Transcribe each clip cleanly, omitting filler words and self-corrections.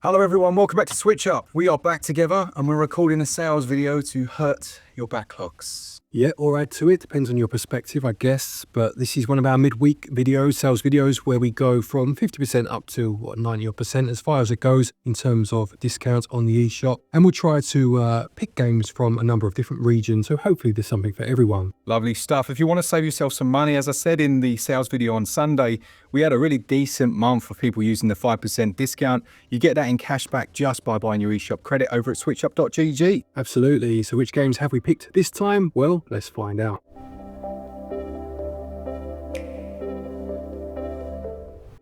Hello everyone, welcome back to SwitchUp. We are back together and we're recording a sales video to hurt your backlogs. Yeah, or add to it, depends on your perspective, I guess. But this is one of our midweek videos, sales videos, where we go from 50% up to 90% as far as it goes in terms of discounts on the eShop. And we'll try to pick games from a number of different regions, so hopefully there's something for everyone. Lovely stuff. If you want to save yourself some money, as I said in the sales video on Sunday, we had a really decent month for people using the 5% discount. You get that in cash back just by buying your eShop credit over at switchup.gg. Absolutely. So which games have we picked this time? Well, let's find out.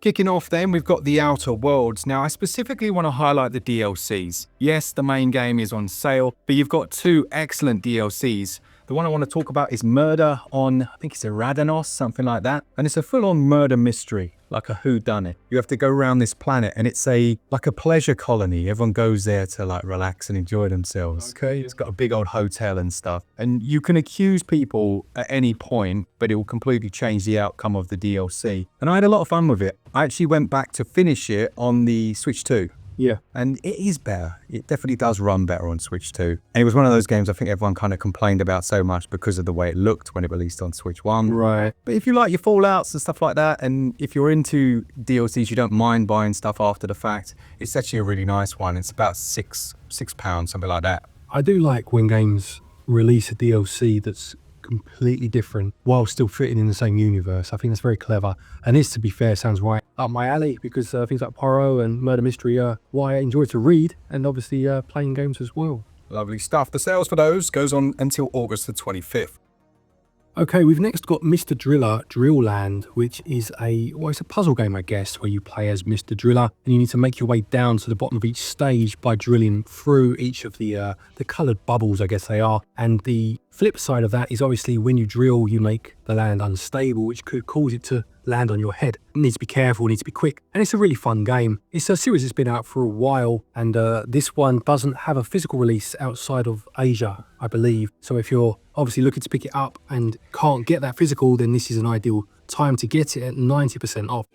Kicking off then, we've got The Outer Worlds. Now, I specifically want to highlight the DLCs. Yes, the main game is on sale, but you've got two excellent DLCs. The one I want to talk about is Murder on, I think it's Eradanos, something like that. And it's a full-on murder mystery, like a whodunit. You have to go around this planet and it's like a pleasure colony. Everyone goes there to like relax and enjoy themselves. Okay. It's got a big old hotel and stuff. And you can accuse people at any point, but it will completely change the outcome of the DLC. And I had a lot of fun with it. I actually went back to finish it on the Switch 2. Yeah. And it is better. It definitely does run better on Switch 2. And it was one of those games I think everyone kind of complained about so much because of the way it looked when it released on Switch 1. Right. But if you like your Fallouts and stuff like that, and if you're into DLCs, you don't mind buying stuff after the fact, it's actually a really nice one. It's about £6, something like that. I do like when games release a DLC that's completely different while still fitting in the same universe. I think that's very clever, and this, to be fair, sounds right up my alley because things like Poirot and Murder Mystery are why I enjoy to read and obviously playing games as well. Lovely stuff. The sales for those goes on until August the 25th. Okay, we've next got Mr. Driller Drilland, which is it's a puzzle game, I guess, where you play as Mr. Driller and you need to make your way down to the bottom of each stage by drilling through each of the coloured bubbles, I guess they are. And the flip side of that is obviously when you drill, you make the land unstable, which could cause it to land on your head. You need to be careful, you need to be quick, and it's a really fun game. It's a series that's been out for a while, and this one doesn't have a physical release outside of Asia, I believe. So if you're obviously looking to pick it up and can't get that physical, then this is an ideal time to get it at 90% off.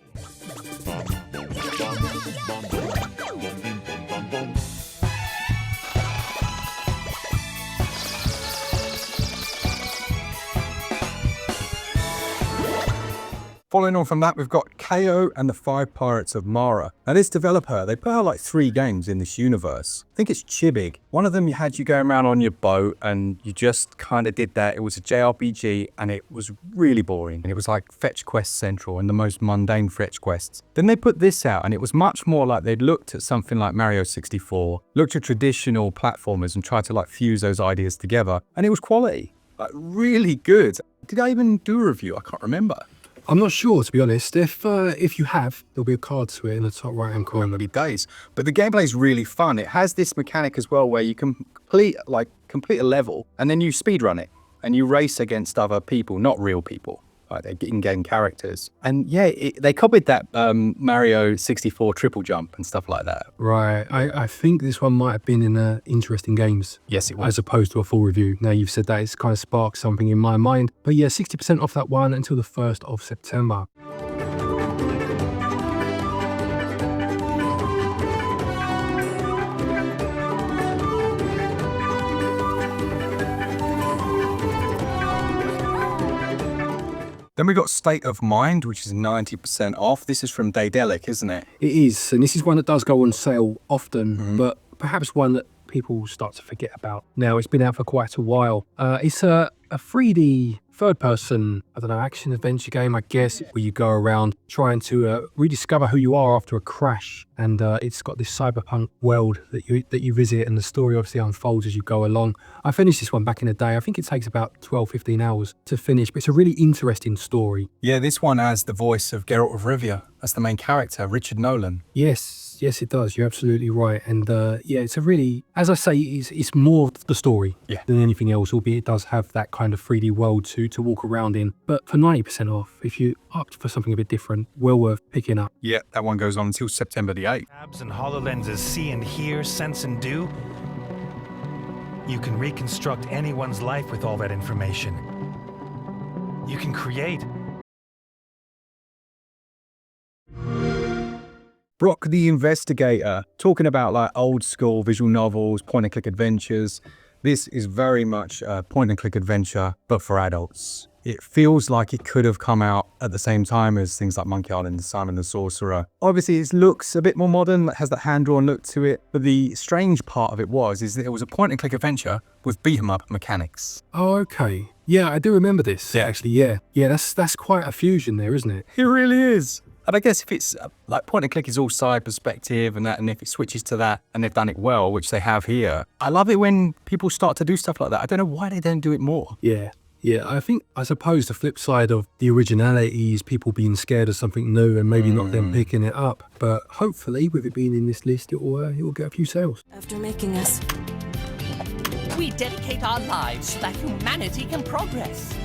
Following on from that, we've got KO and the 5 Pirates of Mara. Now this developer, they put out like 3 games in this universe. I think it's Chibig. One of them you had you going around on your boat and you just kind of did that. It was a JRPG and it was really boring. And it was like Fetch Quest Central and the most mundane fetch quests. Then they put this out and it was much more like they'd looked at something like Mario 64, looked at traditional platformers and tried to like fuse those ideas together. And it was quality, like really good. Did I even do a review? I can't remember. I'm not sure, to be honest. If you have, there'll be a card to it in the top right-hand corner. Many days, but the gameplay is really fun. It has this mechanic as well where you can complete a level and then you speedrun it and you race against other people, not real people. Like they're in-game characters. And yeah, they copied that Mario 64 triple jump and stuff like that. Right. I think this one might have been in Interesting Games. Yes, it was. As opposed to a full review. Now you've said that, it's kind of sparked something in my mind. But yeah, 60% off that one until the 1st of September. Then we got State of Mind, which is 90% off. This is from Daedalic, isn't it? It is, and this is one that does go on sale often, but perhaps one that people start to forget about. Now, it's been out for quite a while. It's a 3D third-person, action adventure game, I guess, where you go around trying to rediscover who you are after a crash. And it's got this cyberpunk world that you visit, and the story obviously unfolds as you go along. I finished this one back in the day. I think it takes about 12-15 hours to finish, but it's a really interesting story. Yeah, this one has the voice of Geralt of Rivia. That's the main character, Richard Nolan. Yes, it does. You're absolutely right. And yeah, it's a really, as I say, it's more the story than anything else, albeit it does have that kind of 3D world to walk around in. But for 90% off, if you opt for something a bit different, well worth picking up. Yeah, that one goes on until September the 8th. Tabs and HoloLenses see and hear, sense and do. You can reconstruct anyone's life with all that information. You can create. Brok the InvestiGator, talking about like old school visual novels, point and click adventures. This is very much a point and click adventure, but for adults. It feels like it could have come out at the same time as things like Monkey Island and Simon the Sorcerer. Obviously, it looks a bit more modern, it has that hand-drawn look to it, but the strange part of it is that it was a point and click adventure with beat-em-up mechanics. Oh, okay. Yeah, I do remember this, actually, yeah. Yeah, that's quite a fusion there, isn't it? It really is. And I guess if it's like point and click is all side perspective and that, and if it switches to that and they've done it well, which they have here, I love it when people start to do stuff like that. I don't know why they don't do it more. Yeah. Yeah, I suppose the flip side of the originality is people being scared of something new and maybe not them picking it up. But hopefully, with it being in this list, it will get a few sales. After making us, we dedicate our lives so that humanity can progress.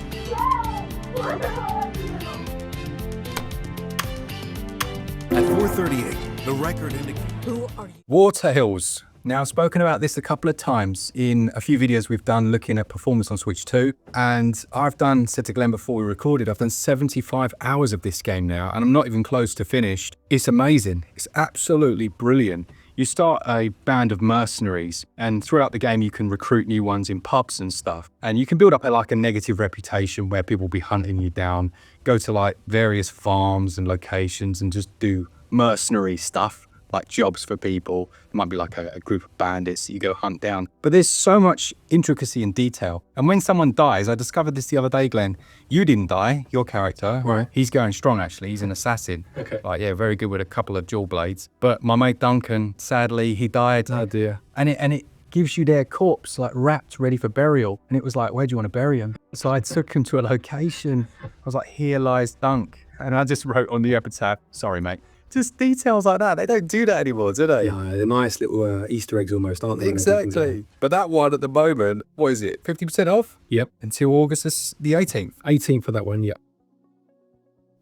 At 4:38, the record indicates. who are you? Wartales. Now, I've spoken about this a couple of times in a few videos we've done looking at performance on Switch 2. And said to Glen before we recorded, I've done 75 hours of this game now, and I'm not even close to finished. It's amazing. It's absolutely brilliant. You start a band of mercenaries, and throughout the game you can recruit new ones in pubs and stuff. And you can build up a negative reputation where people will be hunting you down, go to like various farms and locations and just do mercenary stuff, like jobs for people. It might be like a group of bandits that you go hunt down. But there's so much intricacy and detail. And when someone dies, I discovered this the other day, Glen, you didn't die, your character. Right. He's going strong, actually. He's an assassin. Okay. Like, yeah, very good with a couple of dual blades. But my mate Duncan, sadly, he died. Oh dear. And it gives you their corpse, like wrapped, ready for burial. And it was like, where do you want to bury him? So I took him to a location. I was like, here lies Dunk. And I just wrote on the epitaph, sorry, mate. Just details like that. They don't do that anymore, do they? Yeah, they're nice little Easter eggs almost, aren't they? Exactly. But that one at the moment, what is it? 50% off? Yep. Until August the 18th. 18 for that one, yep.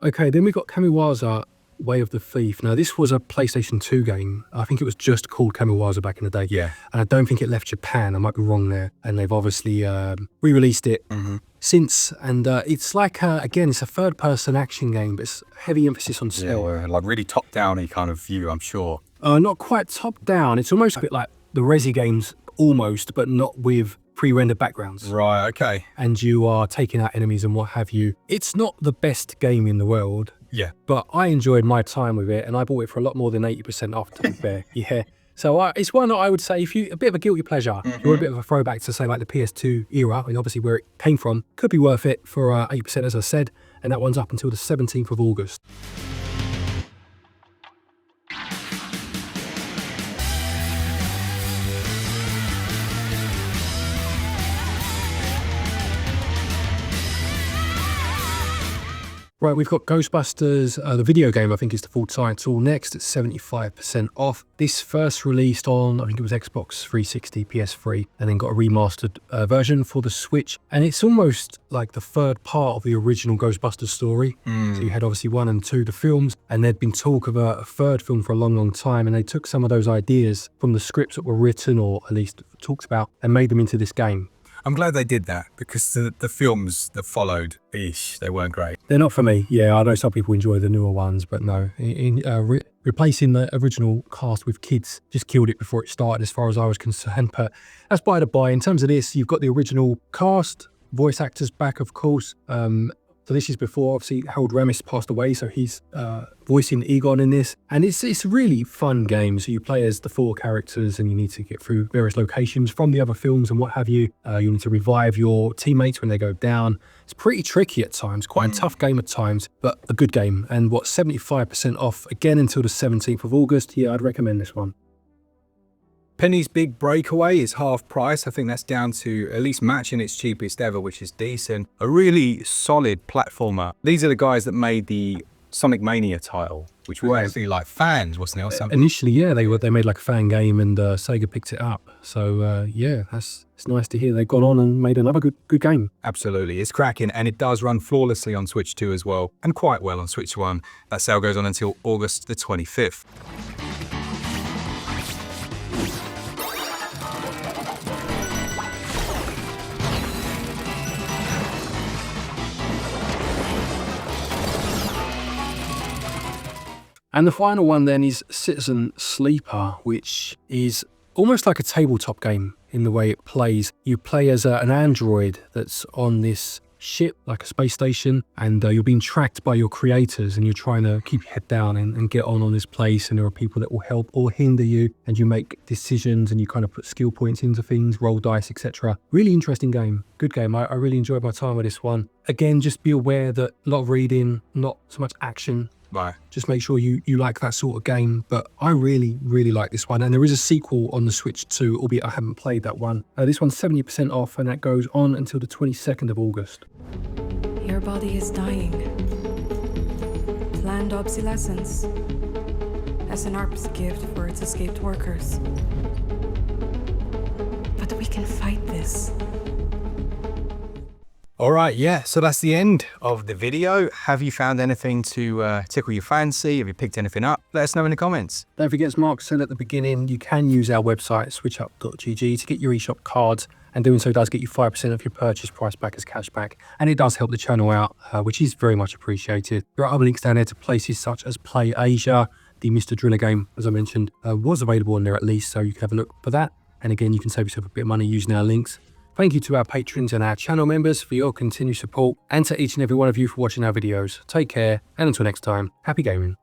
Okay, then we got Kamiwaza, Way of the Thief. Now, this was a PlayStation 2 game. I think it was just called Kamiwaza back in the day. Yeah. And I don't think it left Japan. I might be wrong there. And they've obviously re-released it since. And it's like, again, it's a third-person action game, but it's heavy emphasis on stealth. Yeah, like really top-down-y kind of view, I'm sure. Not quite top-down. It's almost a bit like the Resi games, almost, but not with pre-rendered backgrounds. Right, okay. And you are taking out enemies and what have you. It's not the best game in the world. Yeah. But I enjoyed my time with it, and I bought it for a lot more than 80% off, to be fair. Yeah. So it's one that I would say, if you a bit of a guilty pleasure, if you're a bit of a throwback to say like the PS2 era, and obviously where it came from, could be worth it for 8%, as I said, and that one's up until the 17th of August. Right, we've got Ghostbusters, the video game, I think is the full title, next at 75% off. This first released on, I think it was Xbox 360, PS3, and then got a remastered version for the Switch. And it's almost like the third part of the original Ghostbusters story. So you had obviously 1 and 2, the films, and there'd been talk of a third film for a long, long time. And they took some of those ideas from the scripts that were written, or at least talked about, and made them into this game. I'm glad they did that, because the films that followed, they weren't great. They're not for me. Yeah, I know some people enjoy the newer ones, but no. Replacing the original cast with kids just killed it before it started, as far as I was concerned. But that's by the by. In terms of this, you've got the original cast, voice actors back, of course. So this is before, obviously, Harold Ramis passed away, so he's voicing Egon in this. And it's a really fun game. So you play as the 4 characters, and you need to get through various locations from the other films and what have you. You need to revive your teammates when they go down. It's pretty tricky at times, quite a tough game at times, but a good game. And 75% off again until the 17th of August. Yeah, I'd recommend this one. Penny's Big Breakaway is half price. I think that's down to at least matching its cheapest ever, which is decent. A really solid platformer. These are the guys that made the Sonic Mania title, which were actually like fans, wasn't it, or something? Initially, yeah, they made like a fan game, and Sega picked it up. So yeah, it's nice to hear they've gone on and made another good game. Absolutely, it's cracking, and it does run flawlessly on Switch 2 as well, and quite well on Switch 1. That sale goes on until August the 25th. And the final one then is Citizen Sleeper, which is almost like a tabletop game in the way it plays. You play as an android that's on this ship, like a space station, and you're being tracked by your creators, and you're trying to keep your head down and get on this place, and there are people that will help or hinder you, and you make decisions and you kind of put skill points into things, roll dice, etc. Really interesting game. Good game. I really enjoyed my time with this one. Again, just be aware that a lot of reading, not so much action. Right. Just make sure you like that sort of game. But I really, really like this one. And there is a sequel on the Switch too, albeit I haven't played that one. This one's 70% off, and that goes on until the 22nd of August. Your body is dying. Planned obsolescence. SNRP's gift for its escaped workers. But we can fight this. All right, yeah, so that's the end of the video. Have you found anything to tickle your fancy? Have you picked anything up? Let us know in the comments. Don't forget, as Mark said at the beginning, you can use our website, switchup.gg, to get your eShop cards, and doing so does get you 5% of your purchase price back as cashback, and it does help the channel out, which is very much appreciated. There are other links down there to places such as Play Asia. The Mr. Driller game, as I mentioned, was available on there at least, so you can have a look for that. And again, you can save yourself a bit of money using our links. Thank you to our patrons and our channel members for your continued support, and to each and every one of you for watching our videos. Take care, and until next time, happy gaming.